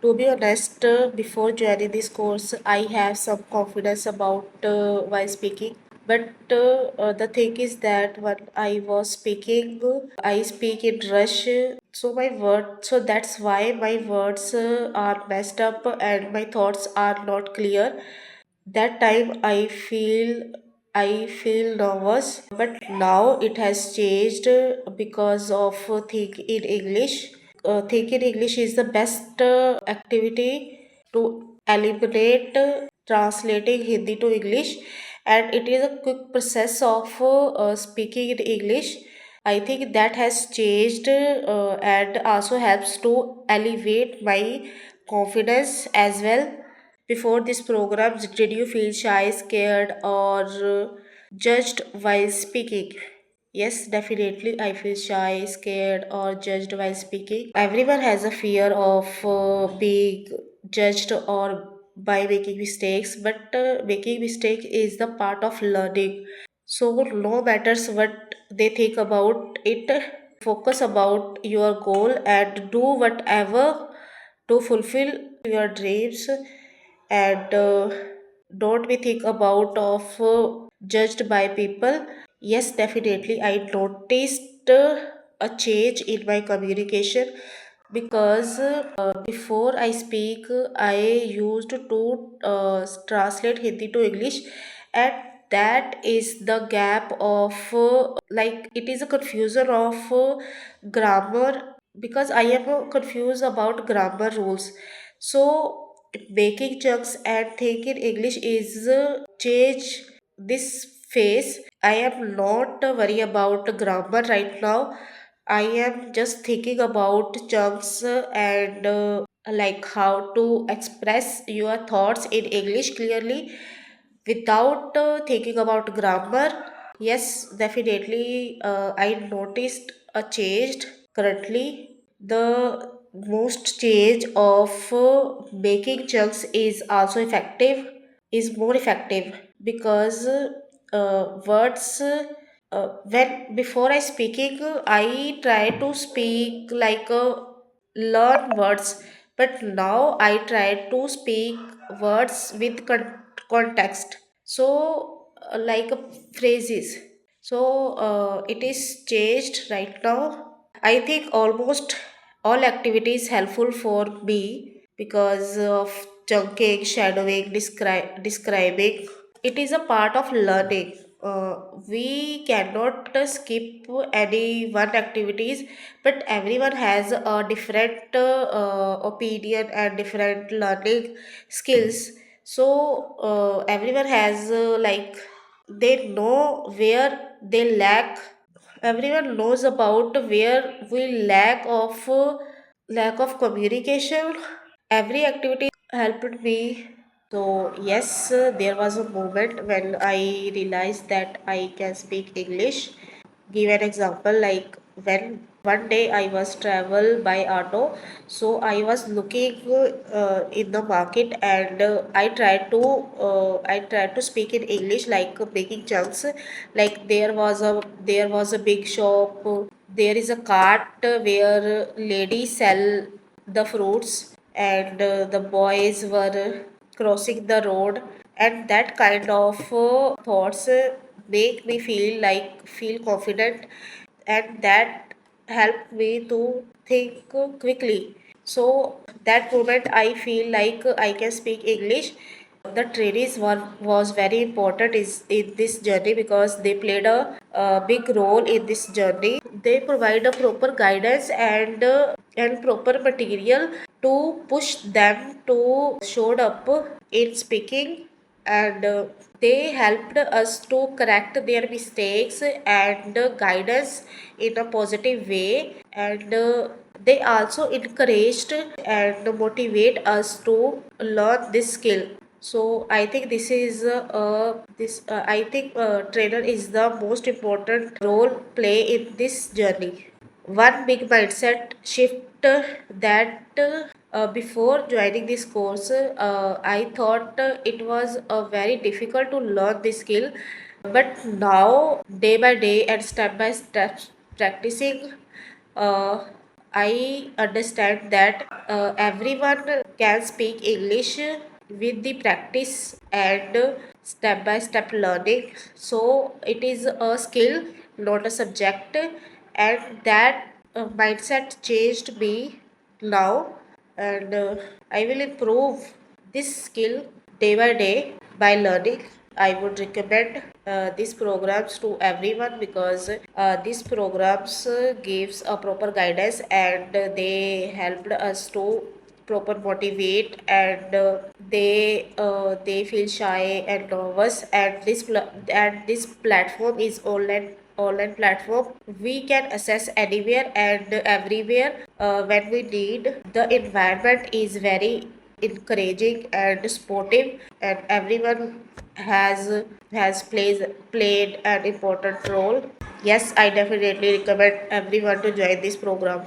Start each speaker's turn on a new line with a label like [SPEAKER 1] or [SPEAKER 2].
[SPEAKER 1] To be honest, before joining this course, I have some confidence about while speaking. But the thing is that when I was speaking, I speak in rush. So that's why my words are messed up and my thoughts are not clear. That time I feel nervous, but now it has changed because of think in English. Think in English is the best activity to eliminate translating Hindi to English, and it is a quick process of speaking in English. I think that has changed and also helps to elevate my confidence as well. Before this program, did you feel shy, scared, or judged while speaking? Yes, definitely. I feel shy, scared, or judged while speaking. Everyone has a fear of being judged or by making mistakes, but making mistake is the part of learning. So no matters what they think about it, focus about your goal and do whatever to fulfill your dreams, and don't be think about of judged by people. Yes, definitely I noticed a change in my communication because before I speak I used to translate Hindi to English, and that is the gap of like it is a confusion of grammar, because I am confused about grammar rules. So making chunks and thinking English is change this phase. I am not worry about grammar right now. I am just thinking about chunks and like how to express your thoughts in English clearly without thinking about grammar. Yes, definitely I noticed a change. Currently the most change of making chunks is also effective, is more effective, because words when before I speaking I try to speak like learn words, but now I try to speak words with context. So like phrases. So it is changed right now. I think almost all activities helpful for me because of chunking, shadowing, describing. It is a part of learning. We cannot skip any one activities, but everyone has a different opinion and different learning skills. So everyone has like they know where they lack. Everyone knows about where we lack of communication. Every activity helped me. So yes, there was a moment when I realized that I can speak English. Give an example, like when one day I was travel by auto, so I was looking in the market, and I tried to speak in English, like making chunks. Like there was a big shop. There is a cart where ladies sell the fruits, and the boys were crossing the road, and that kind of thoughts make me feel confident, and that helped me to think quickly. So that moment I feel like I can speak English. The trainees was very important is in this journey because they played a big role in this journey. They provide a proper guidance and proper material to push them to showed up in speaking, and they helped us to correct their mistakes and guidance in a positive way, and they also encouraged and motivate us to learn this skill. So I think I think trainer is the most important role play in this journey. One big mindset shift that before joining this course, I thought it was very difficult to learn this skill. But now, day by day and step by step practicing, uh, I understand that everyone can speak English with the practice and step by step learning. So it is a skill, not a subject, and that mindset changed me now, and I will improve this skill day by day by learning. I would recommend these programs to everyone because these programs gives a proper guidance, and they helped us to proper motivate, and they feel shy and nervous, and this platform is online platform. We can access anywhere and everywhere when we need. The environment is very encouraging and supportive, and everyone has played an important role. Yes, I definitely recommend everyone to join this program.